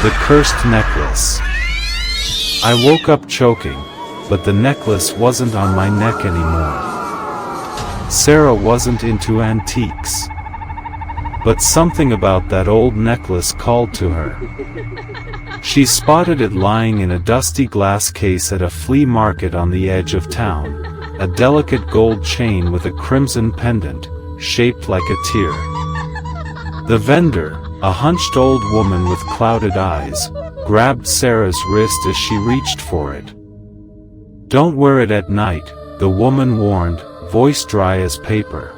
The cursed necklace. I woke up choking, but the necklace wasn't on my neck anymore. Sarah wasn't into antiques, but something about that old necklace called to her. She spotted it lying in a dusty glass case at a flea market on the edge of town, a delicate gold chain with a crimson pendant, shaped like a tear. The vendor, a hunched old woman with clouded eyes, grabbed Sarah's wrist as she reached for it. "Don't wear it at night," the woman warned, voice dry as paper.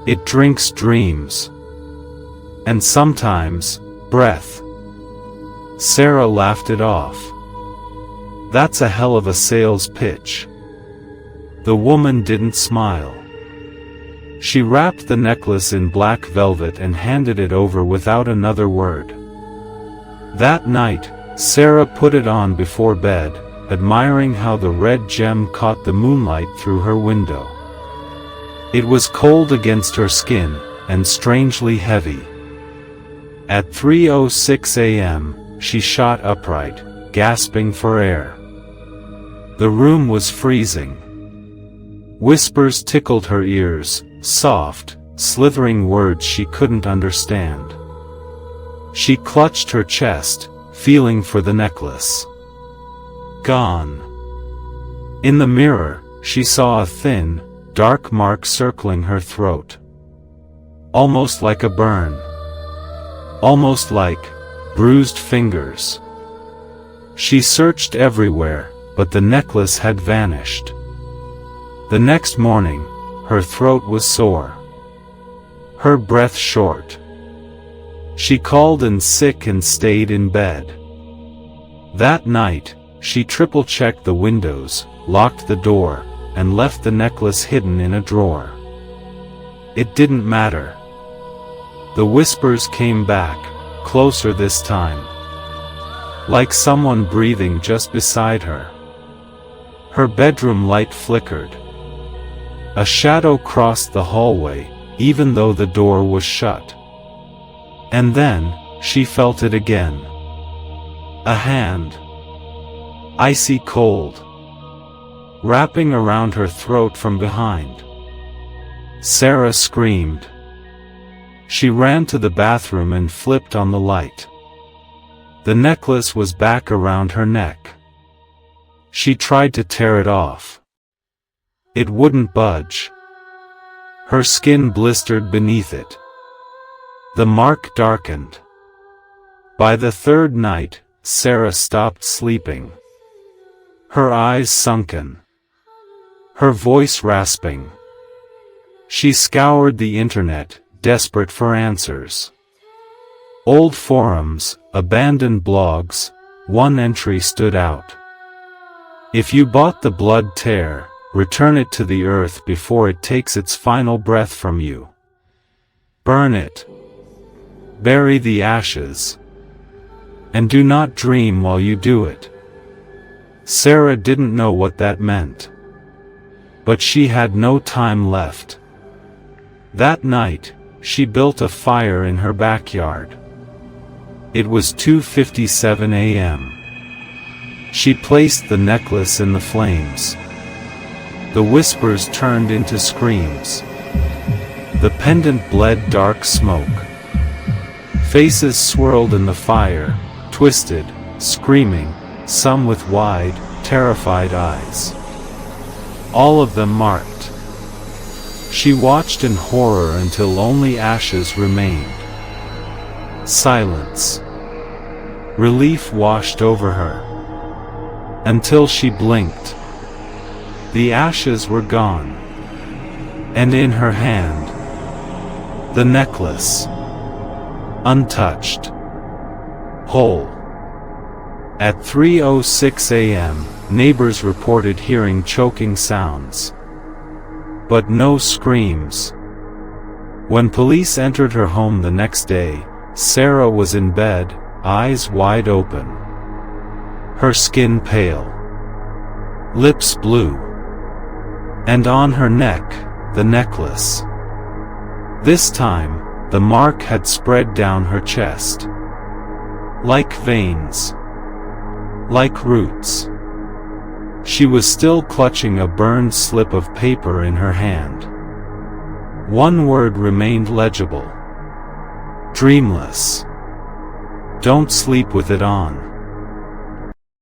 "It drinks dreams. And sometimes, breath." Sarah laughed it off. "That's a hell of a sales pitch." The woman didn't smile. She wrapped the necklace in black velvet and handed it over without another word. That night, Sarah put it on before bed, admiring how the red gem caught the moonlight through her window. It was cold against her skin, and strangely heavy. At 3:06 a.m., she shot upright, gasping for air. The room was freezing. Whispers tickled her ears, soft, slithering words she couldn't understand. She clutched her chest, feeling for the necklace. Gone. In the mirror, she saw a thin, dark mark circling her throat. Almost like a burn. Almost like bruised fingers. She searched everywhere, but the necklace had vanished. The next morning, her throat was sore. Her breath short. She called in sick and stayed in bed. That night, she triple-checked the windows, locked the door, and left the necklace hidden in a drawer. It didn't matter. The whispers came back, closer this time. Like someone breathing just beside her. Her bedroom light flickered. A shadow crossed the hallway, even though the door was shut. And then, she felt it again. A hand. Icy cold. Wrapping around her throat from behind. Sarah screamed. She ran to the bathroom and flipped on the light. The necklace was back around her neck. She tried to tear it off. It wouldn't budge. Her skin blistered beneath it. The mark darkened. By the third night, Sarah stopped sleeping. Her eyes sunken. Her voice rasping. She scoured the internet, desperate for answers. Old forums, abandoned blogs, one entry stood out. "If you bought the blood tear, return it to the earth before it takes its final breath from you. Burn it. Bury the ashes. And do not dream while you do it." Sarah didn't know what that meant. But she had no time left. That night, she built a fire in her backyard. It was 2:57 a.m. She placed the necklace in the flames. The whispers turned into screams. The pendant bled dark smoke. Faces swirled in the fire, twisted, screaming, some with wide, terrified eyes. All of them marked. She watched in horror until only ashes remained. Silence. Relief washed over her. Until she blinked. The ashes were gone. And in her hand, the necklace. Untouched. Whole. At 3:06 a.m., neighbors reported hearing choking sounds. But no screams. When police entered her home the next day, Sarah was in bed, eyes wide open. Her skin pale. Lips blue. And on her neck, the necklace. This time, the mark had spread down her chest. Like veins. Like roots. She was still clutching a burned slip of paper in her hand. One word remained legible. Dreamless. Don't sleep with it on.